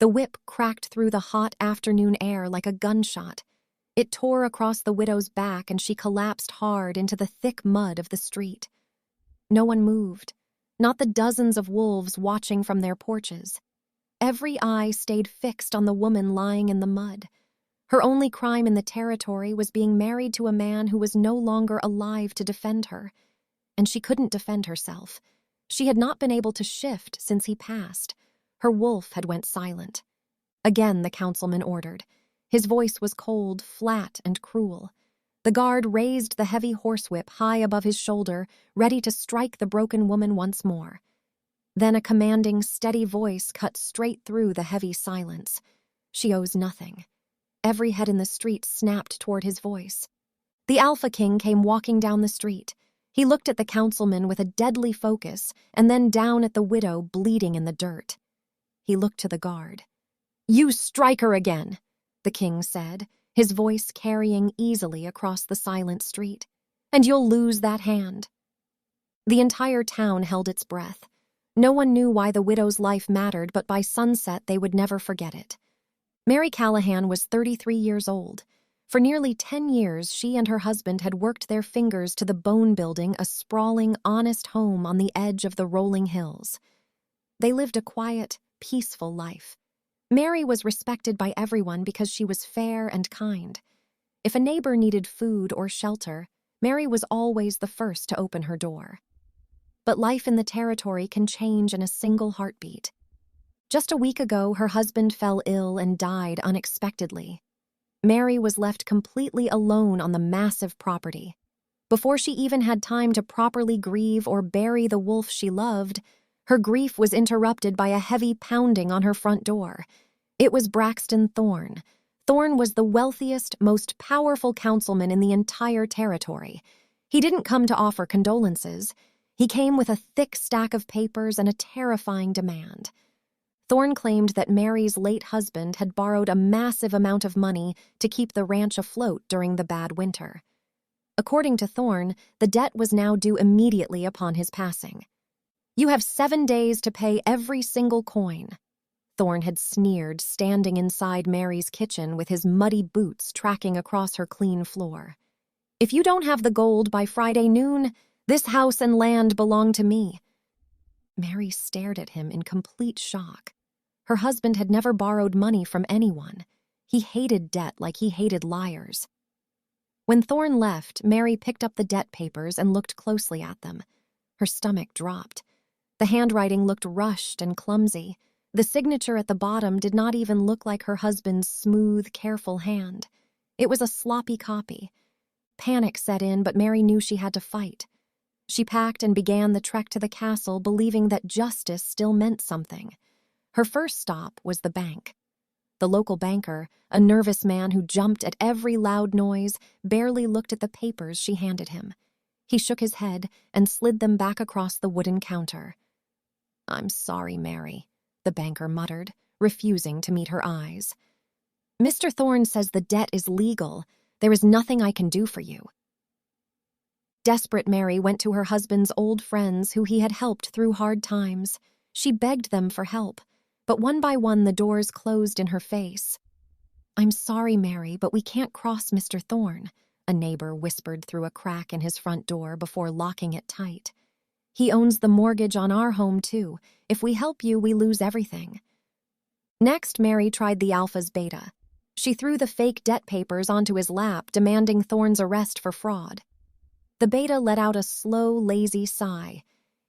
The whip cracked through the hot afternoon air like a gunshot. It tore across the widow's back and she collapsed hard into the thick mud of the street. No one moved, not the dozens of wolves watching from their porches. Every eye stayed fixed on the woman lying in the mud. Her only crime in the territory was being married to a man who was no longer alive to defend her. And she couldn't defend herself. She had not been able to shift since he passed. Her wolf had went silent. Again the councilman ordered. His voice was cold, flat, and cruel. The guard raised the heavy horsewhip high above his shoulder, ready to strike the broken woman once more. Then a commanding, steady voice cut straight through the heavy silence. She owes nothing. Every head in the street snapped toward his voice. The Alpha King came walking down the street. He looked at the councilman with a deadly focus and then down at the widow bleeding in the dirt. He looked to the guard. "You strike her again," the king said, his voice carrying easily across the silent street, "and you'll lose that hand." The entire town held its breath. No one knew why the widow's life mattered, but by sunset they would never forget it. Mary Callahan was 33 years old. For nearly 10 years, she and her husband had worked their fingers to the bone building a sprawling, honest home on the edge of the rolling hills. They lived a quiet, peaceful life. Mary was respected by everyone because she was fair and kind. If a neighbor needed food or shelter, Mary was always the first to open her door. But life in the territory can change in a single heartbeat. Just a week ago, her husband fell ill and died unexpectedly. Mary was left completely alone on the massive property. Before she even had time to properly grieve or bury the wolf she loved, her grief was interrupted by a heavy pounding on her front door. It was Braxton Thorne. Thorne was the wealthiest, most powerful councilman in the entire territory. He didn't come to offer condolences. He came with a thick stack of papers and a terrifying demand. Thorne claimed that Mary's late husband had borrowed a massive amount of money to keep the ranch afloat during the bad winter. According to Thorne, the debt was now due immediately upon his passing. "You have 7 days to pay every single coin," Thorne had sneered, standing inside Mary's kitchen with his muddy boots tracking across her clean floor. "If you don't have the gold by Friday noon, this house and land belong to me." Mary stared at him in complete shock. Her husband had never borrowed money from anyone. He hated debt like he hated liars. When Thorne left, Mary picked up the debt papers and looked closely at them. Her stomach dropped. The handwriting looked rushed and clumsy. The signature at the bottom did not even look like her husband's smooth, careful hand. It was a sloppy copy. Panic set in, but Mary knew she had to fight. She packed and began the trek to the castle, believing that justice still meant something. Her first stop was the bank. The local banker, a nervous man who jumped at every loud noise, barely looked at the papers she handed him. He shook his head and slid them back across the wooden counter. "I'm sorry, Mary," the banker muttered, refusing to meet her eyes. "Mr. Thorne says the debt is legal. There is nothing I can do for you." Desperate Mary went to her husband's old friends who he had helped through hard times. She begged them for help, but one by one the doors closed in her face. "I'm sorry, Mary, but we can't cross Mr. Thorne," a neighbor whispered through a crack in his front door before locking it tight. "He owns the mortgage on our home, too. If we help you, we lose everything." Next, Mary tried the Alpha's beta. She threw the fake debt papers onto his lap, demanding Thorne's arrest for fraud. The beta let out a slow, lazy sigh.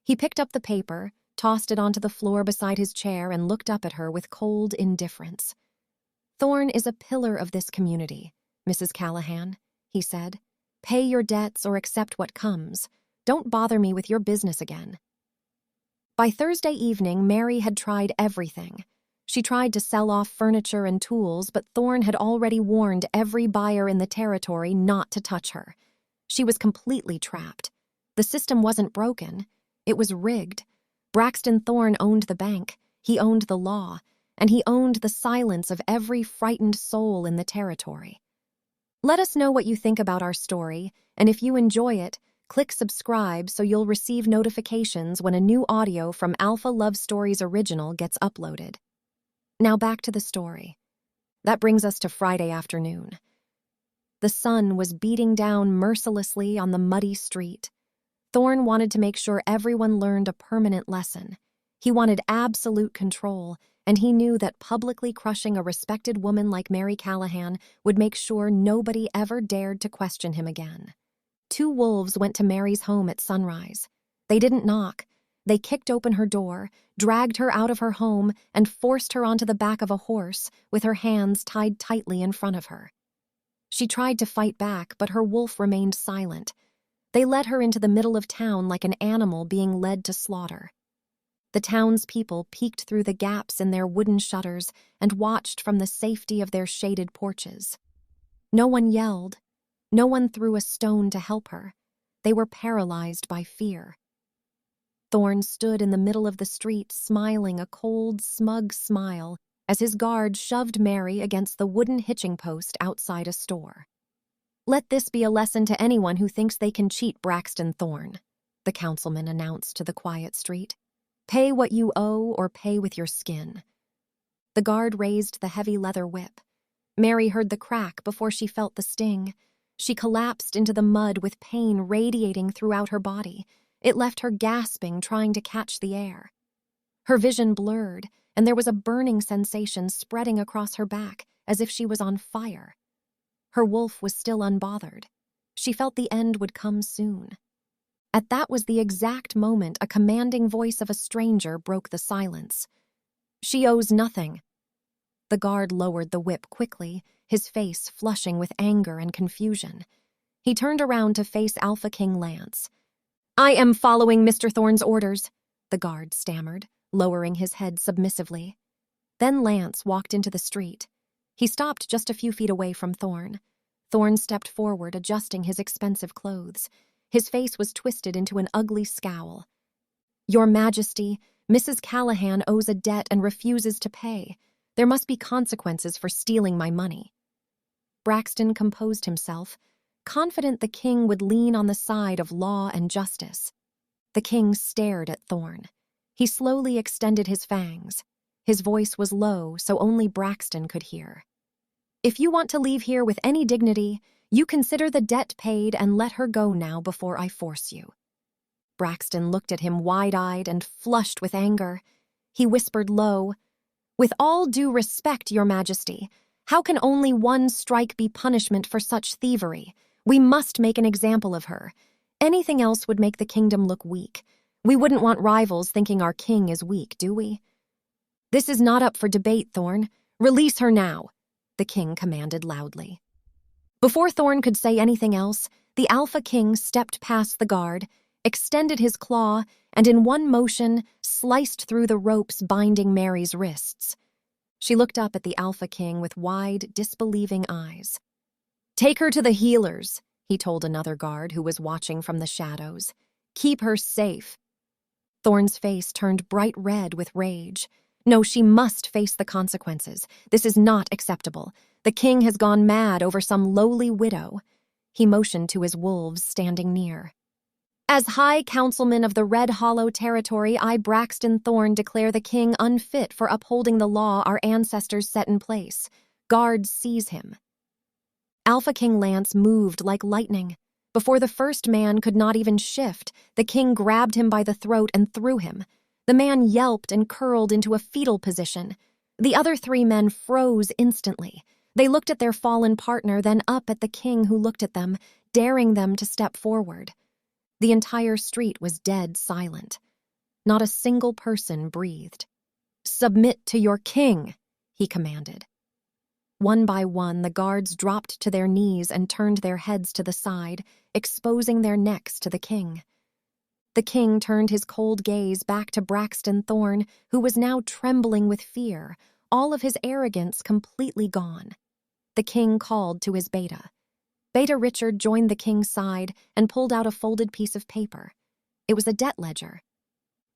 He picked up the paper, tossed it onto the floor beside his chair, and looked up at her with cold indifference. "Thorne is a pillar of this community, Mrs. Callahan," he said. "Pay your debts or accept what comes. Don't bother me with your business again." By Thursday evening, Mary had tried everything. She tried to sell off furniture and tools, but Thorne had already warned every buyer in the territory not to touch her. She was completely trapped. The system wasn't broken. It was rigged. Braxton Thorne owned the bank, he owned the law, and he owned the silence of every frightened soul in the territory. Let us know what you think about our story, and if you enjoy it, click subscribe so you'll receive notifications when a new audio from Alpha Love Stories Original gets uploaded. Now back to the story. That brings us to Friday afternoon. The sun was beating down mercilessly on the muddy street. Thorne wanted to make sure everyone learned a permanent lesson. He wanted absolute control, and he knew that publicly crushing a respected woman like Mary Callahan would make sure nobody ever dared to question him again. 2 wolves went to Mary's home at sunrise. They didn't knock. They kicked open her door, dragged her out of her home, and forced her onto the back of a horse with her hands tied tightly in front of her. She tried to fight back, but her wolf remained silent. They led her into the middle of town like an animal being led to slaughter. The townspeople peeked through the gaps in their wooden shutters and watched from the safety of their shaded porches. No one yelled. No one threw a stone to help her. They were paralyzed by fear. Thorne stood in the middle of the street, smiling a cold, smug smile as his guard shoved Mary against the wooden hitching post outside a store. "Let this be a lesson to anyone who thinks they can cheat Braxton Thorne," the councilman announced to the quiet street. "Pay what you owe or pay with your skin." The guard raised the heavy leather whip. Mary heard the crack before she felt the sting. She collapsed into the mud with pain radiating throughout her body. It left her gasping, trying to catch the air. Her vision blurred, and there was a burning sensation spreading across her back, as if she was on fire. Her wolf was still unbothered. She felt the end would come soon. That was the exact moment a commanding voice of a stranger broke the silence. "She owes nothing." The guard lowered the whip quickly, his face flushing with anger and confusion. He turned around to face Alpha King Lance. "I am following Mr. Thorne's orders," the guard stammered, lowering his head submissively. Then Lance walked into the street. He stopped just a few feet away from Thorne. Thorne stepped forward, adjusting his expensive clothes. His face was twisted into an ugly scowl. "Your Majesty, Mrs. Callahan owes a debt and refuses to pay. There must be consequences for stealing my money." Braxton composed himself, confident the king would lean on the side of law and justice. The king stared at Thorne. He slowly extended his fangs. His voice was low, so only Braxton could hear. "If you want to leave here with any dignity, you consider the debt paid and let her go now before I force you." Braxton looked at him wide-eyed and flushed with anger. He whispered low, "With all due respect, Your Majesty, how can only one strike be punishment for such thievery? We must make an example of her. Anything else would make the kingdom look weak. We wouldn't want rivals thinking our king is weak, do we?" "This is not up for debate, Thorne. Release her now," the king commanded loudly. Before Thorne could say anything else, the Alpha King stepped past the guard, extended his claw, and in one motion sliced through the ropes binding Mary's wrists. She looked up at the Alpha King with wide, disbelieving eyes. "Take her to the healers," he told another guard who was watching from the shadows. "Keep her safe." Thorne's face turned bright red with rage. No, she must face the consequences. This is not acceptable. The king has gone mad over some lowly widow. He motioned to his wolves standing near. "As High Councilman of the Red Hollow Territory, I, Braxton Thorne, declare the king unfit for upholding the law our ancestors set in place. Guards, seize him." Alpha King Lance moved like lightning. Before the first man could not even shift, the king grabbed him by the throat and threw him. The man yelped and curled into a fetal position. The other 3 men froze instantly. They looked at their fallen partner, then up at the king who looked at them, daring them to step forward. The entire street was dead silent. Not a single person breathed. "Submit to your king," he commanded. One by one, the guards dropped to their knees and turned their heads to the side, exposing their necks to the king. The king turned his cold gaze back to Braxton Thorne, who was now trembling with fear, all of his arrogance completely gone. The king called to his beta. Beta Richard joined the king's side and pulled out a folded piece of paper. It was a debt ledger.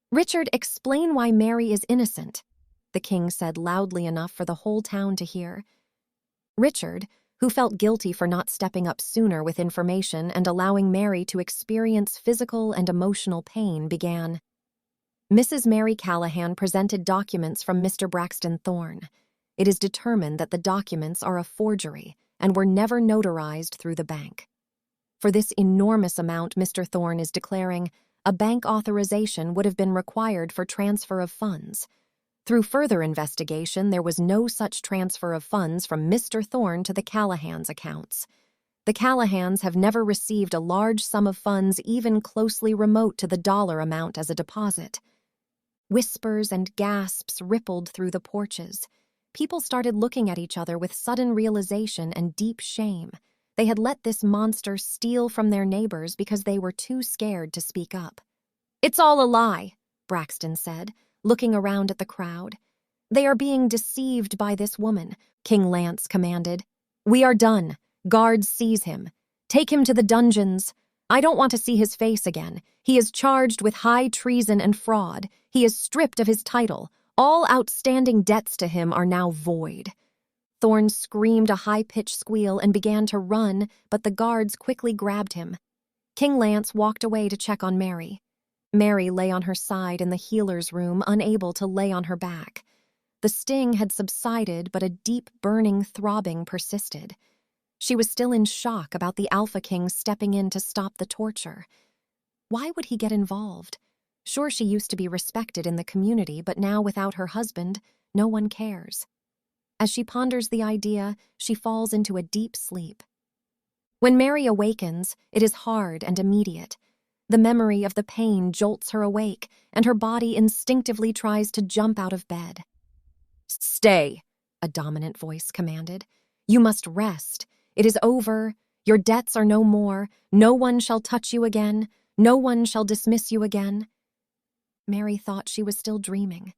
"Richard, explain why Mary is innocent," the king said loudly enough for the whole town to hear. Richard, who felt guilty for not stepping up sooner with information and allowing Mary to experience physical and emotional pain, began. Mrs. Mary Callahan presented documents from Mr. Braxton Thorne. It is determined that the documents are a forgery and were never notarized through the bank. For this enormous amount, Mr. Thorne is declaring, a bank authorization would have been required for transfer of funds. Through further investigation, there was no such transfer of funds from Mr. Thorne to the Callahans' accounts. The Callahans have never received a large sum of funds even closely remote to the dollar amount as a deposit. Whispers and gasps rippled through the porches. People started looking at each other with sudden realization and deep shame. They had let this monster steal from their neighbors because they were too scared to speak up. "It's all a lie," Braxton said, looking around at the crowd. "They are being deceived by this woman," King Lance commanded. "We are done. Guards, seize him. Take him to the dungeons. I don't want to see his face again. He is charged with high treason and fraud. He is stripped of his title. All outstanding debts to him are now void." Thorne screamed a high-pitched squeal and began to run, but the guards quickly grabbed him. King Lance walked away to check on Mary. Mary lay on her side in the healer's room, unable to lay on her back. The sting had subsided, but a deep, burning throbbing persisted. She was still in shock about the Alpha King stepping in to stop the torture. Why would he get involved? Sure, she used to be respected in the community, but now without her husband, no one cares. As she ponders the idea, she falls into a deep sleep. When Mary awakens, it is hard and immediate. The memory of the pain jolts her awake, and her body instinctively tries to jump out of bed. "Stay," a dominant voice commanded. "You must rest. It is over. Your debts are no more. No one shall touch you again. No one shall dismiss you again." Mary thought she was still dreaming.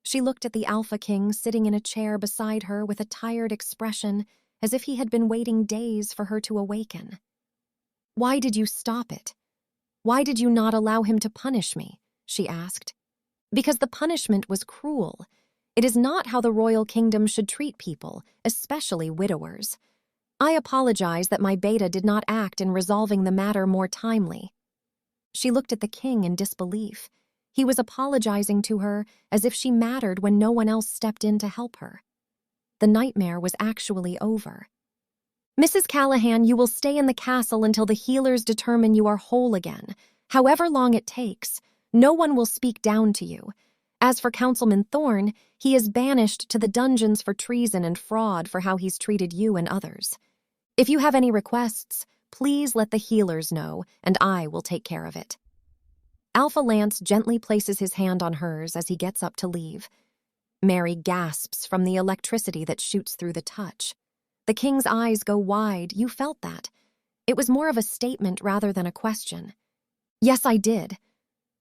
She looked at the Alpha King sitting in a chair beside her with a tired expression, as if he had been waiting days for her to awaken. "Why did you stop it? Why did you not allow him to punish me?" she asked. "Because the punishment was cruel. It is not how the royal kingdom should treat people, especially widowers. I apologize that my beta did not act in resolving the matter more timely." She looked at the king in disbelief. He was apologizing to her as if she mattered when no one else stepped in to help her. The nightmare was actually over. "Mrs. Callahan, you will stay in the castle until the healers determine you are whole again. However long it takes, no one will speak down to you. As for Councilman Thorne, he is banished to the dungeons for treason and fraud for how he's treated you and others. If you have any requests, please let the healers know, and I will take care of it." Alpha Lance gently places his hand on hers as he gets up to leave. Mary gasps from the electricity that shoots through the touch. The king's eyes go wide. You felt that. It was more of a statement rather than a question. "Yes, I did.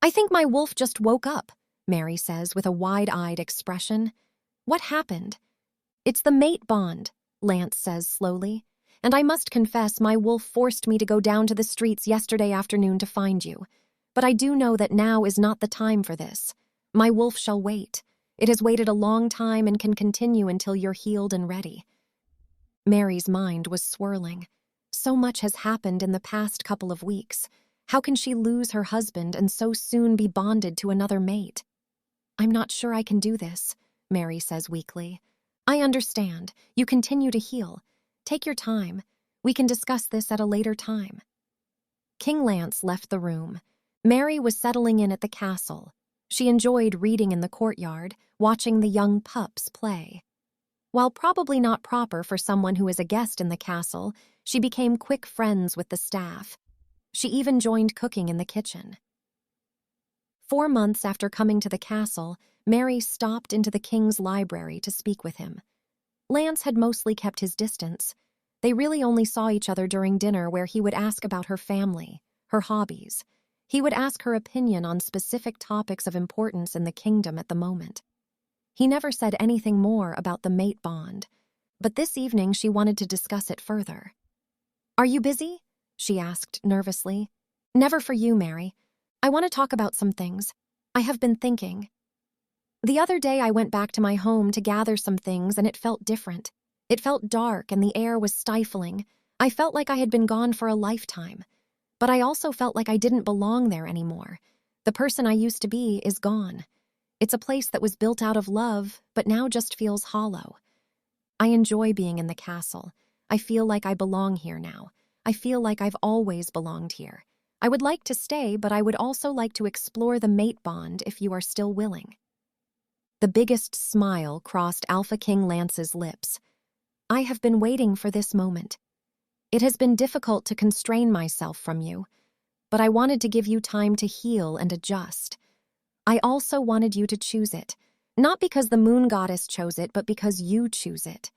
I think my wolf just woke up," Mary says with a wide-eyed expression. "What happened?" "It's the mate bond," Lance says slowly. "And I must confess, my wolf forced me to go down to the streets yesterday afternoon to find you. But I do know that now is not the time for this. My wolf shall wait. It has waited a long time and can continue until you're healed and ready." Mary's mind was swirling. So much has happened in the past couple of weeks. How can she lose her husband and so soon be bonded to another mate? "I'm not sure I can do this," Mary says weakly. "I understand. You continue to heal. Take your time. We can discuss this at a later time." King Lance left the room. Mary was settling in at the castle. She enjoyed reading in the courtyard, watching the young pups play. While probably not proper for someone who is a guest in the castle, she became quick friends with the staff. She even joined cooking in the kitchen. 4 months after coming to the castle, Mary stopped into the king's library to speak with him. Lance had mostly kept his distance. They really only saw each other during dinner, where he would ask about her family, her hobbies. He would ask her opinion on specific topics of importance in the kingdom at the moment. He never said anything more about the mate bond, but this evening she wanted to discuss it further. "Are you busy?" she asked nervously. "Never for you, Mary. I want to talk about some things. I have been thinking. The other day I went back to my home to gather some things, and it felt different. It felt dark and the air was stifling. I felt like I had been gone for a lifetime. But I also felt like I didn't belong there anymore. The person I used to be is gone. It's a place that was built out of love, but now just feels hollow. I enjoy being in the castle. I feel like I belong here now. I feel like I've always belonged here. I would like to stay, but I would also like to explore the mate bond if you are still willing." The biggest smile crossed Alpha King Lance's lips. "I have been waiting for this moment. It has been difficult to constrain myself from you, but I wanted to give you time to heal and adjust. I also wanted you to choose it, not because the moon goddess chose it, but because you choose it."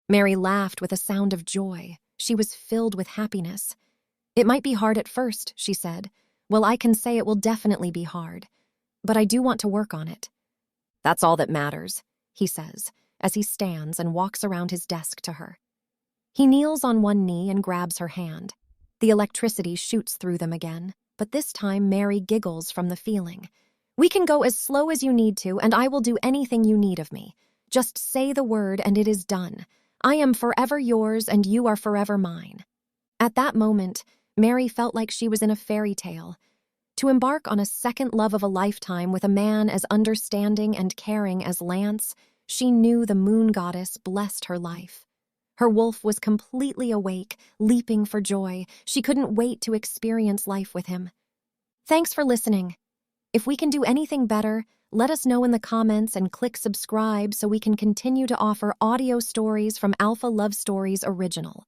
Mary laughed with a sound of joy. She was filled with happiness. "It might be hard at first," she said. "Well, I can say it will definitely be hard, but I do want to work on it." "That's all that matters," he says, as he stands and walks around his desk to her. He kneels on one knee and grabs her hand. The electricity shoots through them again, but this time Mary giggles from the feeling. "We can go as slow as you need to, and I will do anything you need of me. Just say the word and it is done. I am forever yours and you are forever mine." At that moment, Mary felt like she was in a fairy tale. To embark on a second love of a lifetime with a man as understanding and caring as Lance, she knew the moon goddess blessed her life. Her wolf was completely awake, leaping for joy. She couldn't wait to experience life with him. Thanks for listening. If we can do anything better, let us know in the comments and click subscribe so we can continue to offer audio stories from Alpha Love Stories Original.